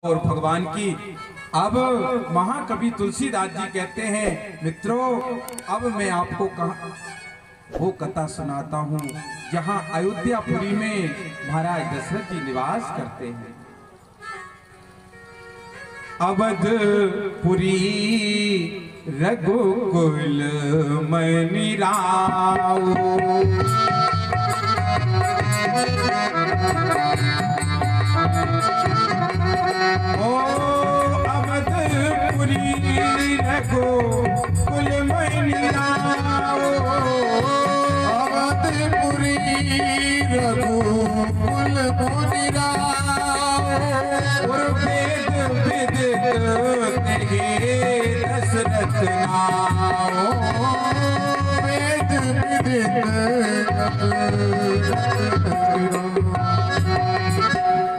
और भगवान की। अब महाकवि तुलसीदास जी कहते हैं, मित्रों अब मैं आपको वो कथा सुनाता हूँ जहाँ अयोध्यापुरी में महाराज दशरथ जी निवास करते हैं। अवधपुरी रघुकुल मनि राव, ओ अवधपुरी रघुकुल मनि राव, अवधपुरी रघुकुल मनि राव, और वेद विदित दशरथ नाम, वेद विदित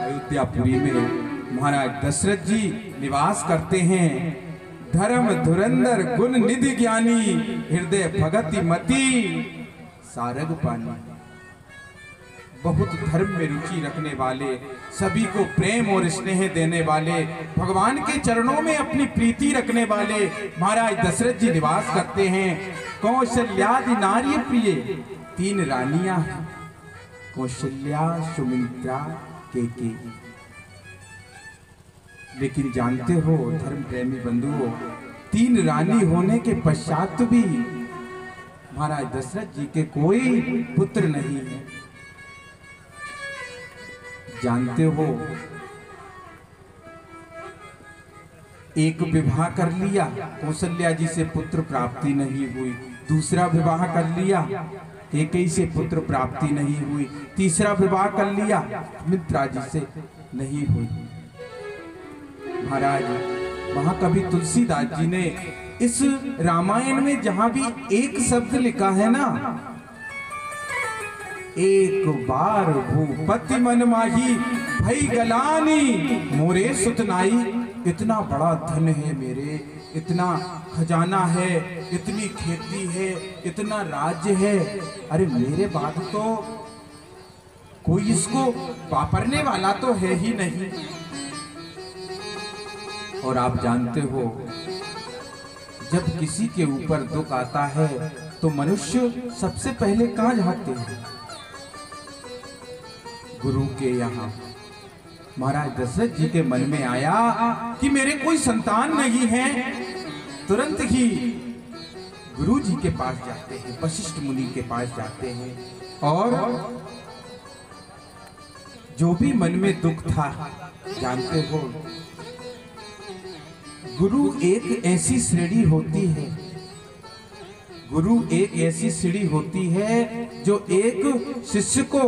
अयोध्यापुरी में महाराज दशरथ जी निवास करते हैं। धर्म धुरंधर गुण निधि ज्ञानी, हृदय भगति मति सारग पानी। बहुत धर्म में रुचि रखने वाले, सभी को प्रेम और स्नेह देने वाले, भगवान के चरणों में अपनी प्रीति रखने वाले महाराज दशरथ जी निवास करते हैं। कौशल्यादि नारी प्रिय 3 रानियां हैं, कौशल्या, सुमित्रा, केकई। लेकिन जानते हो धर्म प्रेमी बंधुओं, 3 रानी होने के पश्चात भी महाराज दशरथ जी के कोई पुत्र नहीं है। जानते हो एक विवाह कर लिया, कौशल्या जी से पुत्र प्राप्ति नहीं हुई। दूसरा विवाह कर लिया, केकई से पुत्र प्राप्ति नहीं हुई। तीसरा विवाह कर लिया, मित्रा जी से नहीं हुई। महाराज महाकवि तुलसीदास जी ने इस रामायण में जहां भी एक शब्द लिखा है ना, एक बार भूपति मन माही भई गलानी मोरे सुतनाई। इतना बड़ा धन है मेरे, इतना खजाना है, इतनी खेती है, इतना राज्य है, अरे मेरे बाद तो कोई इसको वापरने वाला तो है ही नहीं। और आप जानते हो जब किसी के ऊपर दुख आता है तो मनुष्य सबसे पहले कहां जाते हैं? गुरु के यहाँ। महाराज दशरथ जी के मन में आया कि मेरे कोई संतान नहीं है। तुरंत ही गुरु जी के पास जाते हैं, वशिष्ठ मुनि के पास जाते हैं, और जो भी मन में दुख था, जानते हो गुरु एक ऐसी श्रेणी होती है, गुरु एक ऐसी सीढ़ी होती है जो एक शिष्य को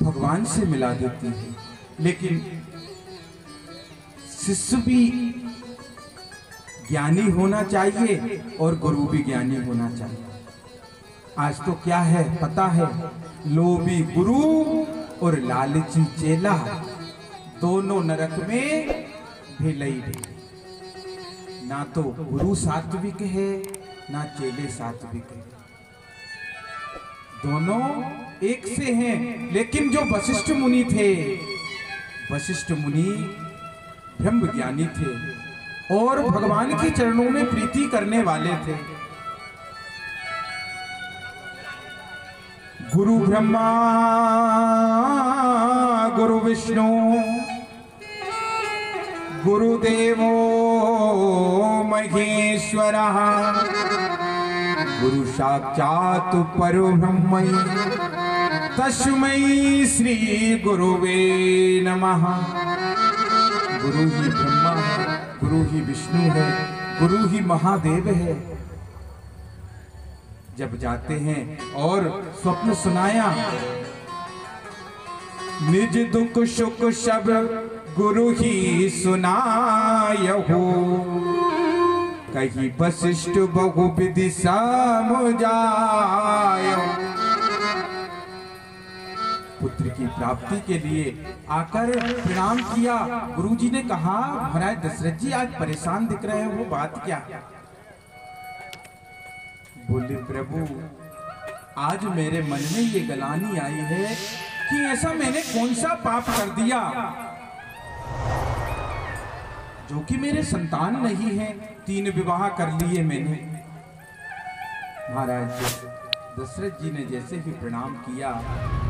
भगवान से मिला देती है। लेकिन शिष्य भी ज्ञानी होना चाहिए और गुरु भी ज्ञानी होना चाहिए। आज तो क्या है पता है, लोभी गुरु और लालची चेला, दोनों नरक में भिलई। ना तो गुरु सात्विक है, ना चेले सात्विक है, दोनों एक से हैं। लेकिन जो वशिष्ठ मुनि थे, वशिष्ठ मुनि ब्रह्म ज्ञानी थे और भगवान के चरणों में प्रीति करने वाले थे। गुरु ब्रह्मा गुरु विष्णु गुरुदेवो महेश्वरः, गुरु साक्षात् परब्रह्म तस्मै श्री गुरुवे नमः। गुरु ही ब्रह्मा है, गुरु ही विष्णु है, गुरु ही महादेव है। जब जाते हैं और स्वप्न सुनाया, निज दुख सुख सब गुरु ही सुनायहु, कहीं वशिष्ठ बहुविधि समझायो। पुत्र की प्राप्ति के लिए आकर प्रणाम किया। गुरुजी ने कहा, महाराज दशरथ जी आज परेशान दिख रहे हो, बात क्या? बोले प्रभु आज मेरे मन में ये गलानी आई है कि ऐसा मैंने कौन सा पाप कर दिया जो कि मेरे संतान नहीं है, 3 विवाह कर लिए मैंने। महाराज दशरथ जी ने जैसे ही प्रणाम किया,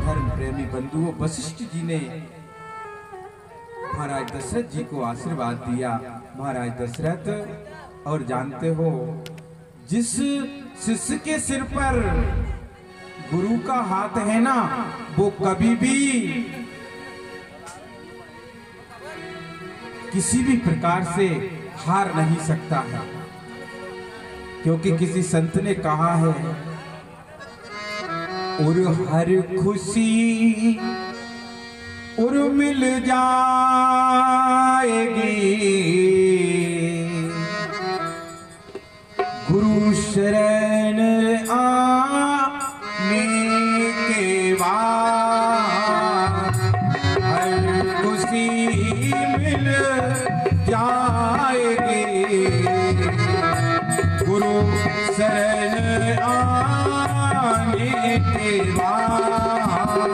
धर्म प्रेमी बंधुओं वशिष्ठ जी ने महाराज दशरथ जी को आशीर्वाद दिया। महाराज दशरथ, और जानते हो, जिस शिष्य के सिर पर गुरु का हाथ है ना, वो कभी भी किसी भी प्रकार से हार नहीं सकता है। क्योंकि किसी संत ने कहा है, और हर खुशी और मिल जाएगी गुरु शरण आने के बाद, हर खुशी मिल जाएगी गुरु शरण आने के बाद,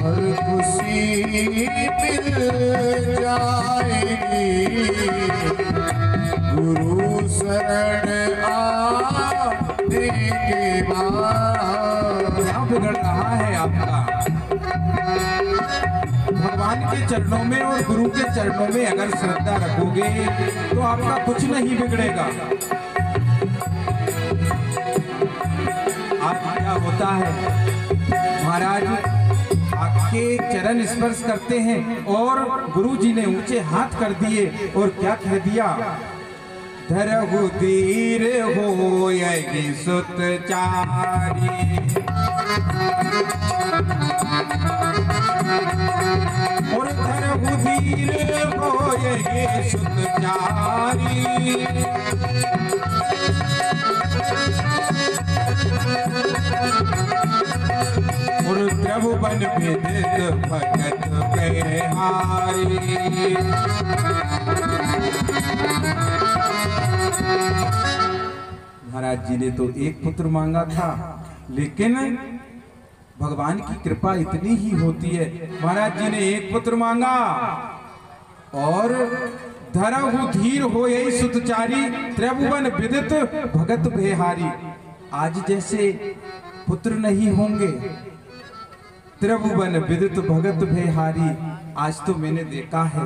हर खुशी मिल जाएगी गुरु शरण आने के बाद। क्या बिगड़ रहा है आपका? भगवान के चरणों में और गुरु के चरणों में अगर श्रद्धा रखोगे तो आपका कुछ नहीं बिगड़ेगा। आज क्या होता है, महाराज आपके चरण स्पर्श करते हैं और गुरु जी ने ऊंचे हाथ कर दिए और क्या कह दिया, धरहु धीर होयगी सुत चारी, और धरहु धीर होयगी सुत चारी, और प्रभु बन विदित भगत बिहारी। महाराज जी ने तो एक पुत्र मांगा था, लेकिन भगवान की कृपा इतनी ही होती है। महाराज जी ने एक पुत्र मांगा और धरहु धीर होयई सुतचारी, त्रिभुवन विदित भगत बिहारी। आज जैसे पुत्र नहीं होंगे, त्रिभुवन विदित भगत बिहारी, आज तो मैंने देखा है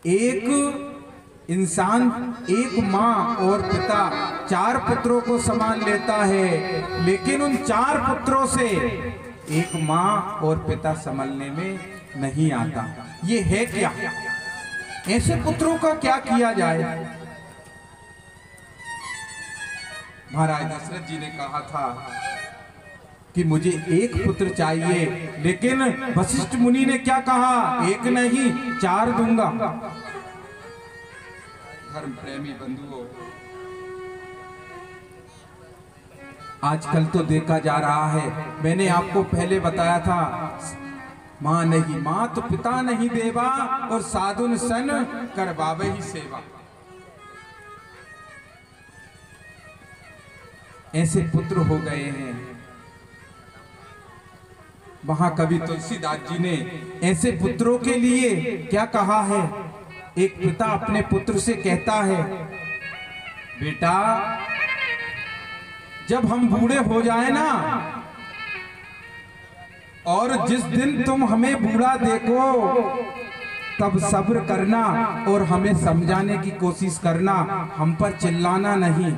एक इंसान, एक माँ और पिता 4 पुत्रों को संभाल लेता है, लेकिन उन 4 पुत्रों से एक माँ और पिता संभालने में नहीं आता। ये है क्या? ऐसे पुत्रों का क्या किया जाए? महाराज दशरथ जी ने कहा था कि मुझे एक पुत्र चाहिए, लेकिन वशिष्ठ मुनि ने क्या कहा, एक नहीं 4 दूंगा। धर्म प्रेमी बंधुओं, आजकल तो देखा जा रहा है, मैंने आपको पहले बताया था, मां नहीं मां तो पिता नहीं देवा, और साधुन सन करवावे ही सेवा। ऐसे पुत्र हो गए हैं। महाकवि तुलसीदास जी ने ऐसे पुत्रों के लिए क्या कहा है? एक पिता अपने पुत्र से कहता है, बेटा जब हम बूढ़े हो जाए ना, और जिस दिन तुम हमें बूढ़ा देखो तब सब्र करना और हमें समझाने की कोशिश करना, हम पर चिल्लाना नहीं।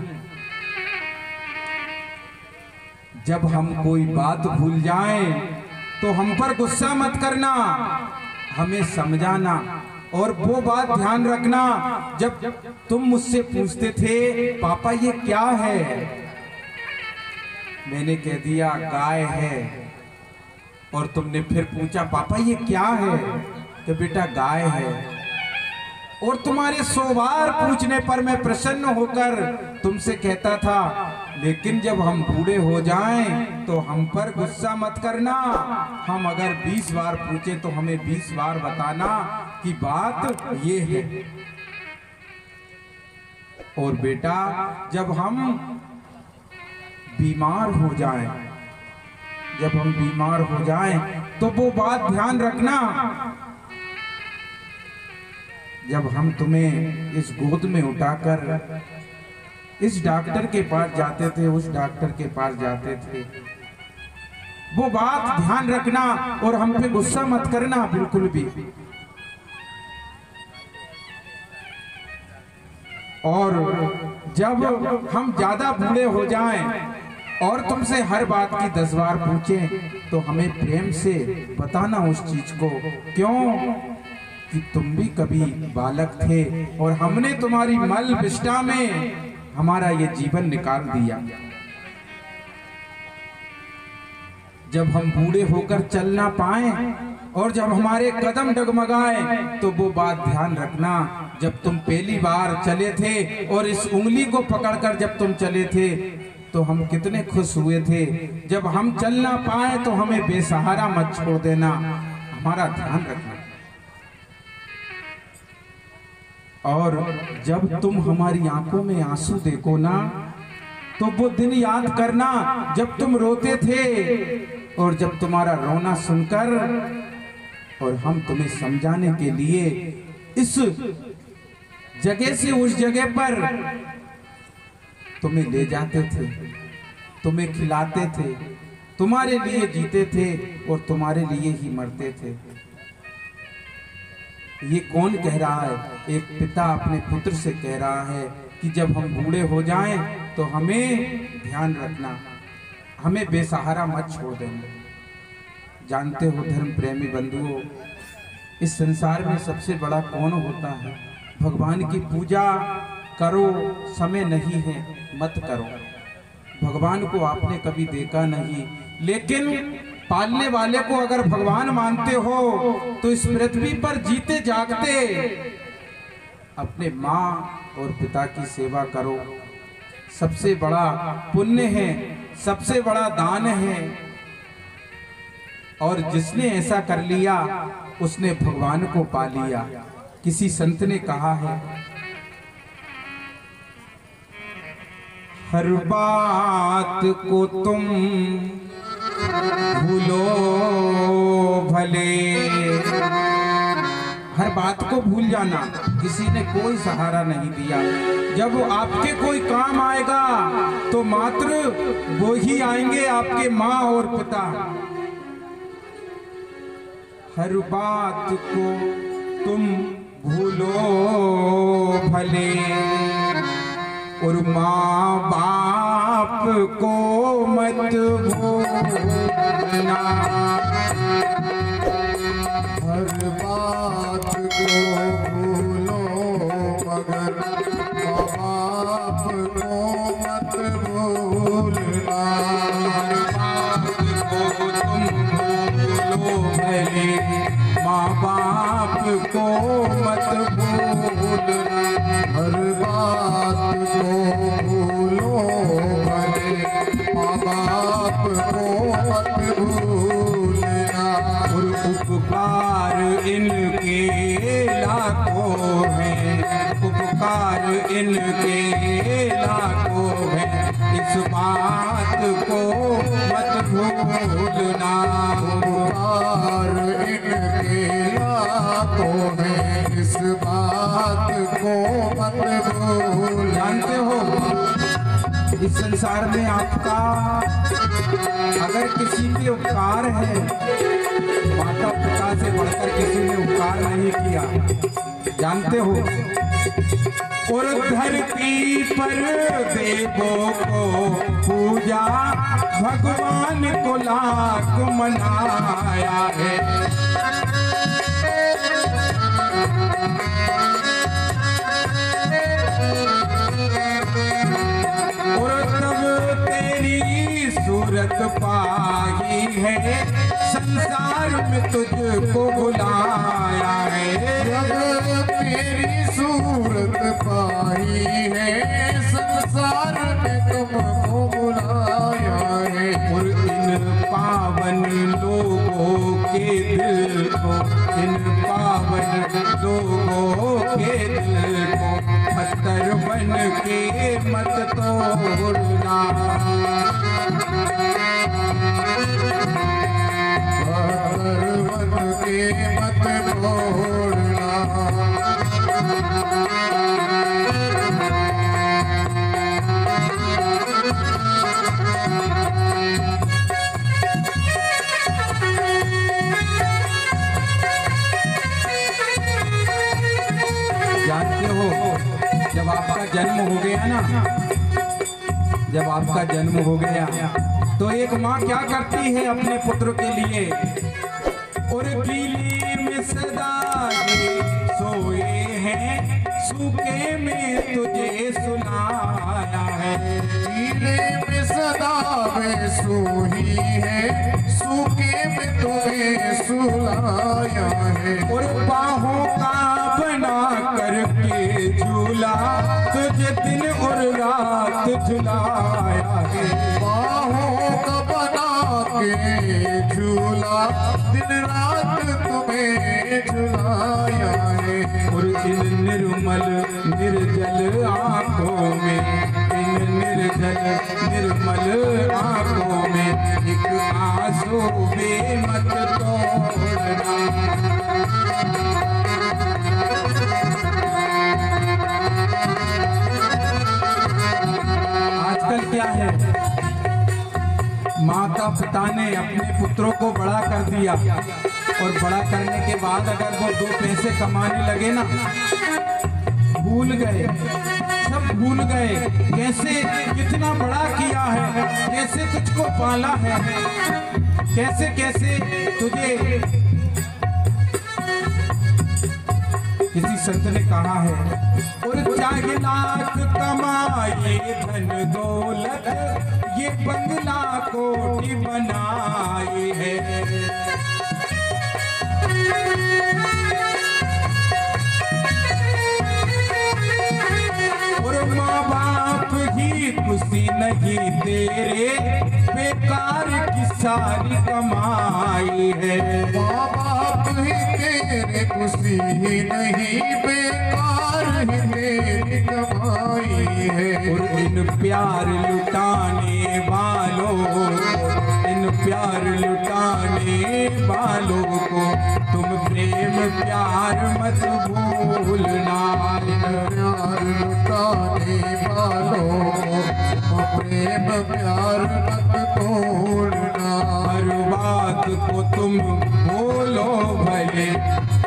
जब हम कोई बात भूल जाएं तो हम पर गुस्सा मत करना, हमें समझाना। और वो बात ध्यान रखना, जब तुम मुझसे पूछते थे पापा ये क्या है, मैंने कह दिया गाय है, और तुमने फिर पूछा पापा ये क्या है, तो बेटा गाय है। और तुम्हारे 100 बार पूछने पर मैं प्रसन्न होकर तुमसे कहता था, लेकिन जब हम बूढ़े हो जाएं तो हम पर गुस्सा मत करना, हम अगर 20 बार पूछे तो हमें 20 बार बताना कि बात ये है। और बेटा जब हम बीमार हो जाएं, जब हम बीमार हो जाएं तो वो बात ध्यान रखना जब हम तुम्हें इस गोद में उठाकर इस डॉक्टर के पास जाते थे, उस डॉक्टर के पास जाते थे, वो बात ध्यान रखना और हम पे गुस्सा मत करना बिल्कुल भी। और जब हम ज्यादा बूढ़े हो जाएं और तुमसे हर बात की 10 बार पूछें तो हमें प्रेम से बताना उस चीज को, क्यों कि तुम भी कभी बालक थे और हमने तुम्हारी मल विष्ठा में हमारा ये जीवन निकाल दिया। जब हम बूढ़े होकर चल ना पाए और जब हमारे कदम डगमगाए तो वो बात ध्यान रखना, जब तुम पहली बार चले थे और इस उंगली को पकड़कर जब तुम चले थे तो हम कितने खुश हुए थे। जब हम चल ना पाए तो हमें बेसहारा मत छोड़ देना, हमारा ध्यान रखना। और जब तुम हमारी आंखों में आंसू देखो ना तो वो दिन याद करना जब तुम रोते थे और जब तुम्हारा रोना सुनकर और हम तुम्हें समझाने के लिए इस जगह से उस जगह पर तुम्हें ले जाते थे, तुम्हें खिलाते थे, तुम्हारे लिए जीते थे और तुम्हारे लिए ही मरते थे। ये कौन कह रहा है? एक पिता अपने पुत्र से कह रहा है कि जब हम बूढ़े हो जाएं तो हमें ध्यान रखना, हमें बेसहारा मत छोड़ देना। जानते हो धर्म प्रेमी बंधुओं, इस संसार में सबसे बड़ा कौन होता है? भगवान की पूजा करो, समय नहीं है मत करो। भगवान को आपने कभी देखा नहीं, लेकिन पालने वाले को अगर भगवान मानते हो तो इस पृथ्वी पर जीते जागते अपने माँ और पिता की सेवा करो। सबसे बड़ा पुण्य है, सबसे बड़ा दान है। और जिसने ऐसा कर लिया उसने भगवान को पा लिया। किसी संत ने कहा है, हर बात को तुम भूलो भले, हर बात को भूल जाना, किसी ने कोई सहारा नहीं दिया। जब आपके कोई काम आएगा तो मात्र वो ही आएंगे, आपके माँ और पिता। हर बात को तुम भूलो भले और माँ बाप को मत भूलना। हर बात को भूलो मगर माँ बाप को मत भूलना। माँ बाप को मत भूलना। हर बात को भूलो भले माँ बाप को मत भूलना। और उपकार इनके लाखों हैं, उपकार इनके लाखों हैं, इस बात को मत भूलना। उपकार इनके लाखों हैं, इस बात को मत भूलना। जानते हो इस संसार में आपका अगर किसी पे उपकार है, माता पिता से बढ़कर किसी ने उपकार नहीं किया, जानते हो। और धरती पर देवों को पूजा भगवान को लाख मनाया है। और तब तेरी सूरत पाई है, संसार में तुझको बुलाया है। जब तेरी सूरत पाई है, संसार में तुमको बुलाया है। और इन पावन लोगों के दिल को, इन पावन लोगों के दिल को पत्थर बन के मत तोड़ना। पत्थर बन के मत तोड़ना। जब आपका जन्म हो गया ना, जब आपका जन्म हो गया तो एक माँ क्या करती है अपने पुत्र के लिए, और गीले में सदा सोए हैं, सूखे में तुझे सुलाया है। गीले में सदा में सोई है, सूखे में तुम्हें सुलाया है। और बाहों का बना करके झूला तुझे दिन और रात झुलाया है। बाहों का बना के झूला दिन रात तुम्हें झुलाया है। और इन निर्मल निर्जल आंखों में, इन निर्जल निर्मल आंखों में एक आंसू भी मत तोड़ना। आजकल क्या है, माता पिता ने अपने पुत्रों को बड़ा कर दिया और बड़ा करने के बाद अगर वो 2 पैसे कमाने लगे ना, भूल गए, सब भूल गए कैसे कितना बड़ा किया है, कैसे तुझको पाला है, कैसे कैसे तुझे। किसी संत ने कहा है, और चाहे लाख कमाए धन दौलत, ये बंगला कोठी बनाए है। और माँ बाप ही खुशी नहीं तेरे, बेकार की सारी कमाई है। माँ बाप ही तेरे खुशी ही नहीं, बेकार ही तेरी कमाई है। और इन प्यार लुटाने वालों, इन प्यार लुटाने वालों को तुम प्रेम प्यार मत भूलना। प्यार लुटाने वालों को प्रेम प्यार मत तोड़ना। हर बात को तुम बोलो भले,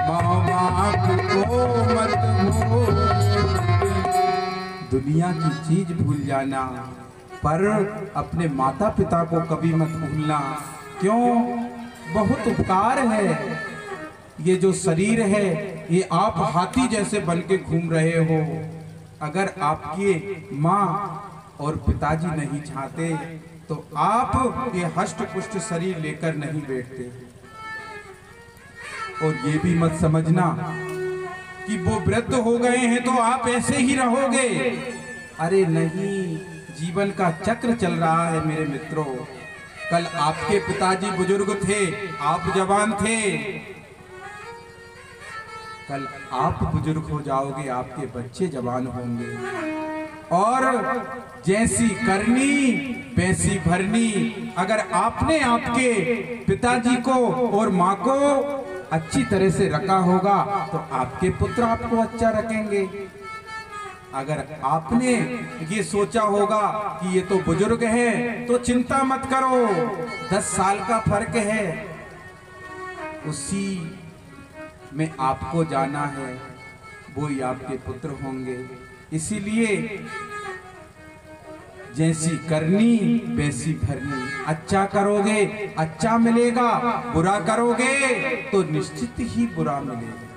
माँ बाप को मत भूल। दुनिया की चीज भूल जाना, पर अपने माता पिता को कभी मत भूलना। क्यों? बहुत उपकार है। ये जो शरीर है, ये आप हाथी जैसे बन के घूम रहे हो। अगर आपकी माँ और पिताजी नहीं चाहते तो आप ये हष्ट पुष्ट शरीर लेकर नहीं बैठते। और ये भी मत समझना कि वो वृद्ध हो गए हैं तो आप ऐसे ही रहोगे। अरे नहीं, जीवन का चक्र चल रहा है मेरे मित्रों। कल आपके पिताजी बुजुर्ग थे, आप जवान थे, कल आप बुजुर्ग हो जाओगे, आपके बच्चे जवान होंगे। और जैसी करनी वैसी भरनी। अगर आपने आपके पिताजी को और माँ को अच्छी तरह से रखा होगा तो आपके पुत्र आपको अच्छा रखेंगे। अगर आपने ये सोचा होगा कि ये तो बुजुर्ग है तो चिंता मत करो, 10 साल का फर्क है, उसी में आपको जाना है, वो ही आपके पुत्र होंगे। इसीलिए जैसी करनी वैसी भरनी। अच्छा करोगे अच्छा मिलेगा, बुरा करोगे तो निश्चित ही बुरा मिलेगा।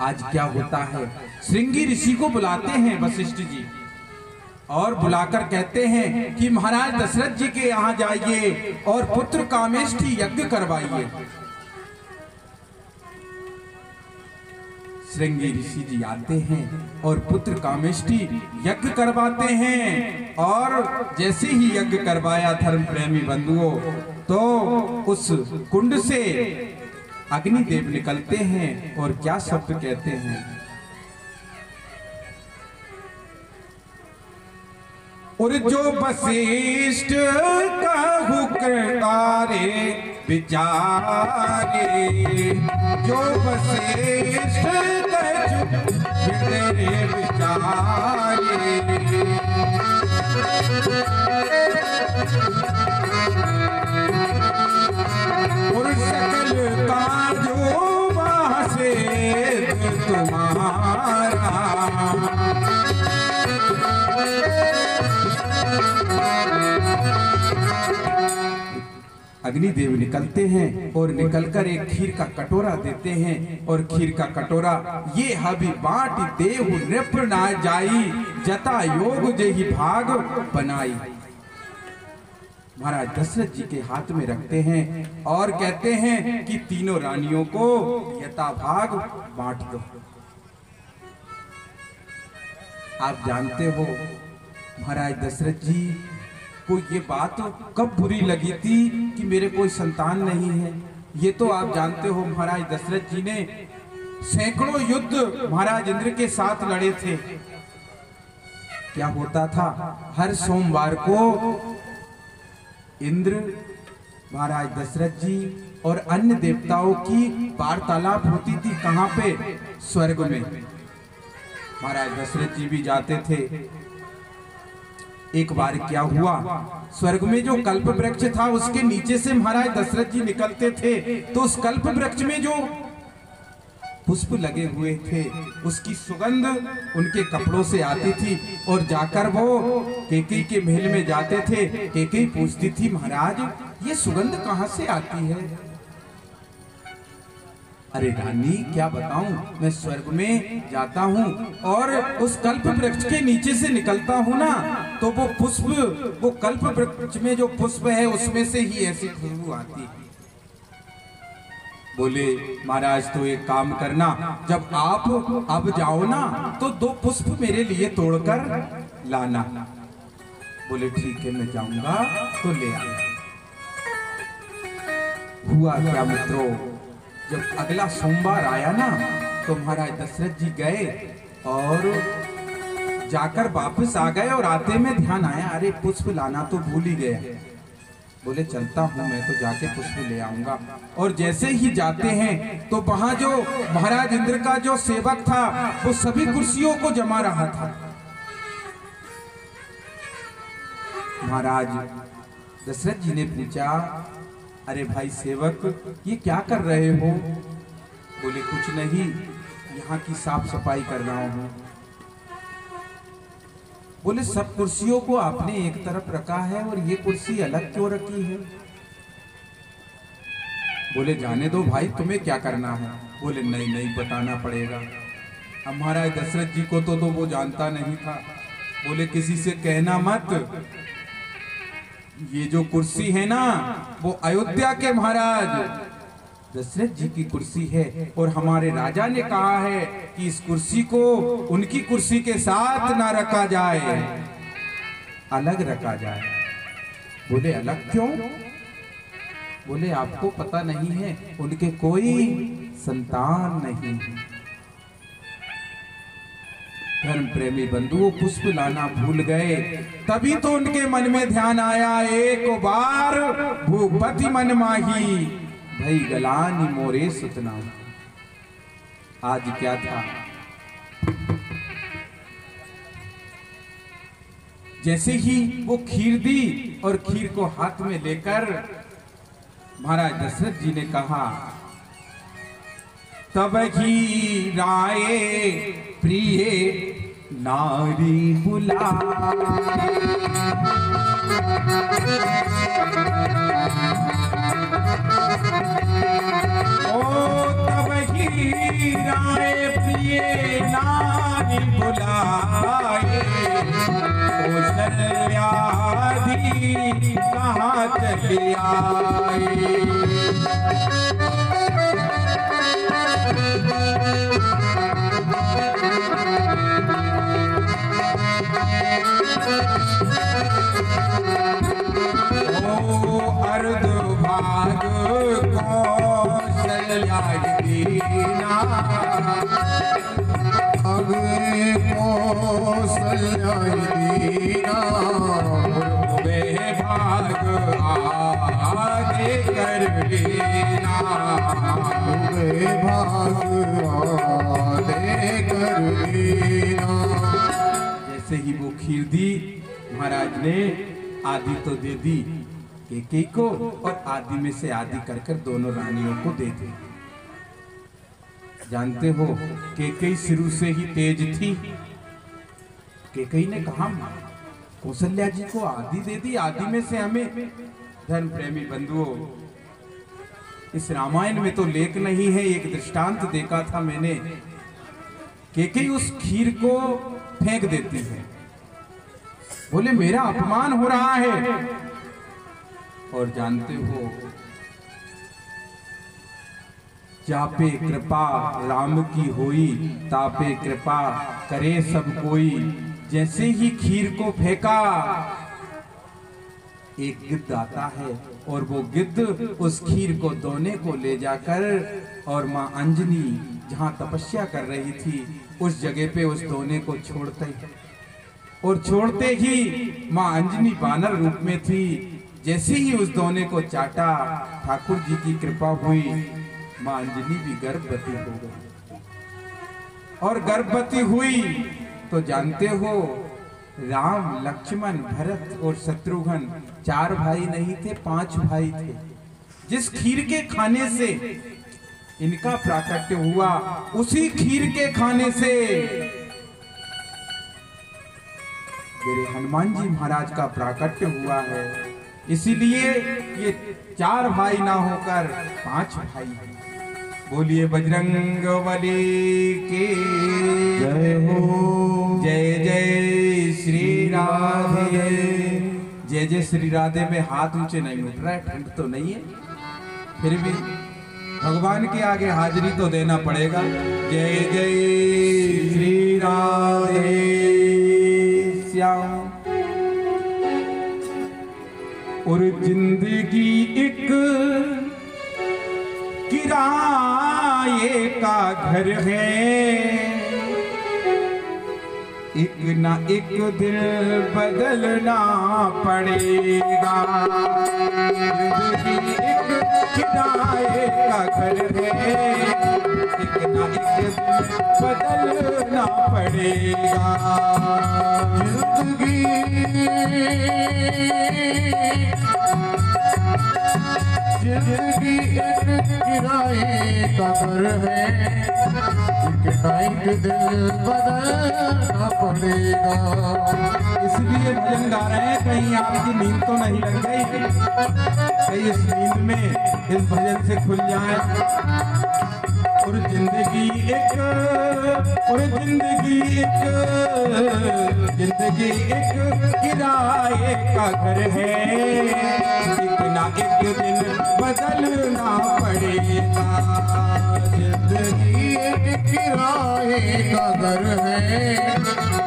आज क्या होता है, श्रृंगी ऋषि को बुलाते हैं वशिष्ठ जी और बुलाकर कहते हैं कि महाराज दशरथ जी के यहाँ जाइए और पुत्र कामेष्ठी यज्ञ करवाइए। श्रृंगी ऋषि जी आते हैं और पुत्र कामेष्ठी यज्ञ करवाते हैं। और जैसे ही यज्ञ करवाया धर्म प्रेमी बंधुओं, तो उस कुंड से अग्निदेव निकलते हैं और क्या शब्द कहते हैं, और जो वशिष्ठ कहु करतारे विचारे, जो वशिष्ठ कहु विचारे, और सकल काजो वासे तुम्हारे। अग्निदेव निकलते हैं और निकलकर एक खीर का कटोरा देते हैं और खीर का कटोरा ये हबी बाट देव नृप ना जाई जता योग जेहि भाग बनाई। महाराज दशरथ जी के हाथ में रखते हैं और कहते हैं कि तीनों रानियों को यथाभाग बांट दो। आप जानते हो महाराज दशरथ जी को ये बात कब बुरी लगी थी कि मेरे कोई संतान नहीं है। ये तो आप जानते हो महाराज दशरथ जी ने सैकड़ों युद्ध महाराज इंद्र के साथ लड़े थे। क्या होता था, हर सोमवार को इंद्र, महाराज दशरथ जी और अन्य देवताओं की वार्तालाप होती थी। कहां पे? स्वर्ग में। महाराज दशरथ जी भी जाते थे। एक बार क्या हुआ, स्वर्ग में जो कल्प वृक्ष था उसके नीचे से महाराज दशरथ जी निकलते थे तो उस कल्प वृक्ष में जो पुष्प लगे हुए थे उसकी सुगंध उनके कपड़ों से आती थी और जाकर वो कैकेयी के महल में जाते थे। कैकेयी पूछती थी, महाराज ये सुगंध कहां से आती है? अरे रानी क्या बताऊं, मैं स्वर्ग में जाता हूं और उस कल्प वृक्ष के नीचे से निकलता हूं ना तो वो पुष्प, वो कल्प वृक्ष में जो पुष्प है उसमें से ही ऐसी खुशबू आती है। बोले महाराज तो एक काम करना, जब आप अब जाओ ना तो 2 पुष्प मेरे लिए तोड़कर लाना। बोले ठीक है मैं जाऊंगा तो ले आऊंगा। हुआ क्या मित्रों, जब अगला सोमवार आया ना तो महाराज दशरथ जी गए और जाकर वापस आ गए और आते में ध्यान आया, अरे पुष्प लाना तो भूल ही गया। बोले चलता हूं मैं तो जाके पुष्प ले आऊंगा। और जैसे ही जाते हैं तो वहां जो महाराज इंद्र का जो सेवक था वो सभी कुर्सियों को जमा रहा था। महाराज दशरथ जी ने पूछा, अरे भाई सेवक ये क्या कर रहे हो? बोले कुछ नहीं, यहाँ की साफ सफाई कर रहा हूं। बोले सब कुर्सियों को आपने एक तरफ रखा है और ये कुर्सी अलग क्यों रखी है? बोले जाने दो भाई, तुम्हें क्या करना है? बोले नहीं नहीं बताना पड़ेगा। अब महाराज दशरथ जी को तो वो जानता नहीं था। बोले किसी से कहना मत, ये जो कुर्सी है ना वो अयोध्या के महाराज दशरथ जी की कुर्सी है और हमारे राजा ने कहा है कि इस कुर्सी को उनकी कुर्सी के साथ ना रखा जाए, अलग रखा जाए। बोले अलग क्यों? बोले आपको पता नहीं है, उनके कोई संतान नहीं। धर्म प्रेमी बंधुओं पुष्प लाना भूल गए, तभी तो उनके मन में ध्यान आया, एक बार भूपति मन माही भई गलानी मोरे सुतना। आज क्या था, जैसे ही वो खीर दी और खीर को हाथ में लेकर महाराज दशरथ जी ने कहा, तब ही राय प्रिय नारी बुला, ओ तब ही राय प्रिय नारी बुलाए, कौशल्याधि कहाँ चली आए। अर्ध भाग कौशल्या दीना, अग्रे कौशल्या दीना, वे भाग आगे कर लेना, वे भाग आगे कर लेना। जैसे ही वो खीर दी महाराज ने आदि तो दे दी कैकेयी को और आदि में से आदि कर कर दोनों रानियों को दे दी। जानते हो कैकेयी शुरू से ही तेज थी। कैकेयी ने कहा कौशल्या जी को आदि दे दी, आदि में से हमें। धर्म प्रेमी बंधुओं इस रामायण में तो लेख नहीं है, एक दृष्टांत देखा था मैंने। केकई उस खीर को फेंक देती है, बोले मेरा अपमान हो रहा है। और जानते हो, जापे कृपा राम की होई, तापे कृपा करे सब कोई। जैसे ही खीर को फेंका, एक गिद्ध आता है और वो गिद्ध उस खीर को दोने को ले जाकर और मां अंजनी जहां तपस्या कर रही थी उस जगह पे उस दोने को छोड़ते ही, और छोड़ते ही मां अंजनी बानर रूप में थी। जैसे ही उस दोने को चाटा, ठाकुर जी की कृपा हुई, मां अंजनी भी गर्भवती हो गई। और गर्भवती हुई तो जानते हो, राम लक्ष्मण भरत और शत्रुघ्न 4 भाई नहीं थे, 5 भाई थे। जिस खीर के खाने से इनका प्राकट्य हुआ, उसी खीर के खाने से मेरे हनुमान जी महाराज का प्राकट्य हुआ है। इसीलिए ये 4 भाई ना होकर 5 भाई हैं। बोलिए बजरंग बली की जय हो। जय जय श्री राधे। जय जय श्री राधे में हाथ ऊंचे नहीं उठ रहा है, ठंड तो नहीं है, फिर भी भगवान के आगे हाजिरी तो देना पड़ेगा। जय जय श्री राधे श्याम। और जिंदगी एक किराए का घर है, एक ना एक दिन बदलना पड़ेगा। जिंदगी एक किराए का घर है, एक ना एक दिन बदलना पड़ेगा। जिंदगी एक किराए का घर है, एक ना एक दिन बदलना पड़ेगा। इसलिए भजन गा रहे हैं, कहीं आपकी नींद तो नहीं लग गई, कहीं इस नींद में इस भजन से खुल जाए। और जिंदगी एक किराए का घर है, एक ना एक दिन बदलना पड़ेगा। जिंदगी एक किराए का घर है,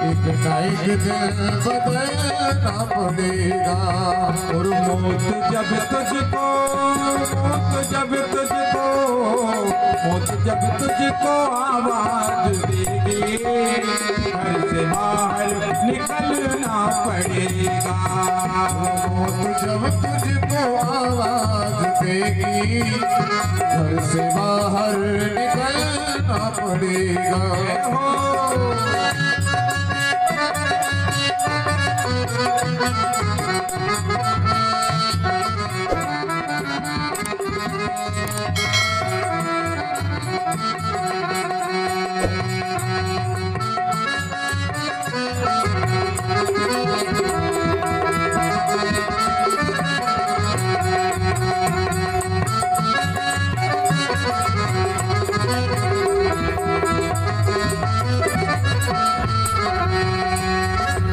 एक ना एक दिन बदलना पड़ेगा। और मौत जब तुझको आवाज देगी, घर से बाहर निकलना पड़ेगा। मौत जब तुझको आवाज देगी, घर से बाहर निकलना पड़ेगा।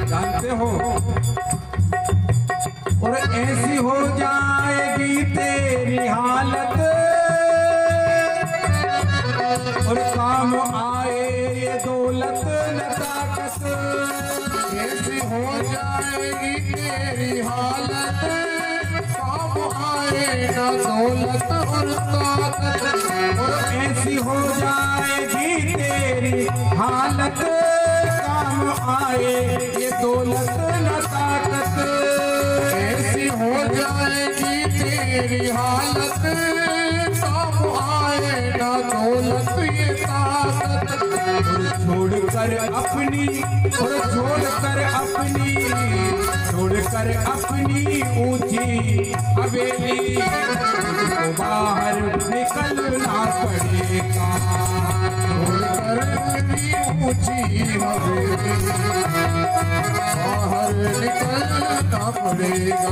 जानते हो, और ऐसी हो जाएगी तेरी हालत, और काम आए ये दौलत न ताकत। ऐसी हो जाएगी तेरी हालत, काम आए ना दौलत और ताकत। और ऐसी हो जाएगी तेरी हालत, काम आए ये दौलत न ताकत। ऐसी हो जाएगी तेरी हालत, काम आए ना दौलत ये ताकत। और छोड़कर अपनी ऊंची हवेली, तो बाहर निकलना पड़ेगा। छोड़कर अपनी ऊंची हवेली, बाहर निकलना पड़ेगा।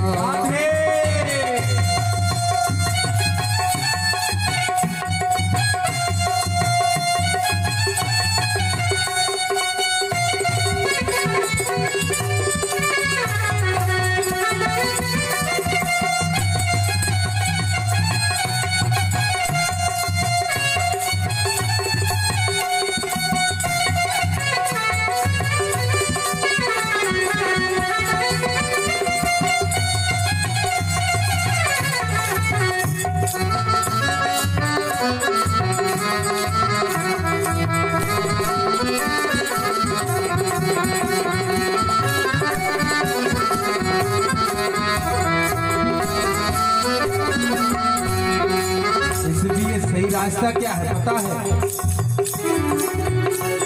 सही रास्ता क्या है पता है?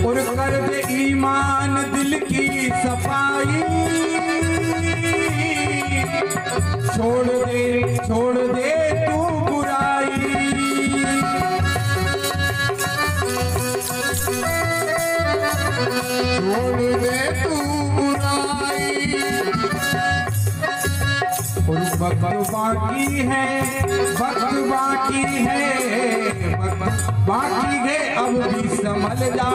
और कर दे ईमान दिल की सफाई, छोड़ दे तू बुराई। छोड़ दे तू बुराई। और वक्त बाकी है, वक्त बाकी है, वक्त बाकी है, अब भी संभल जा।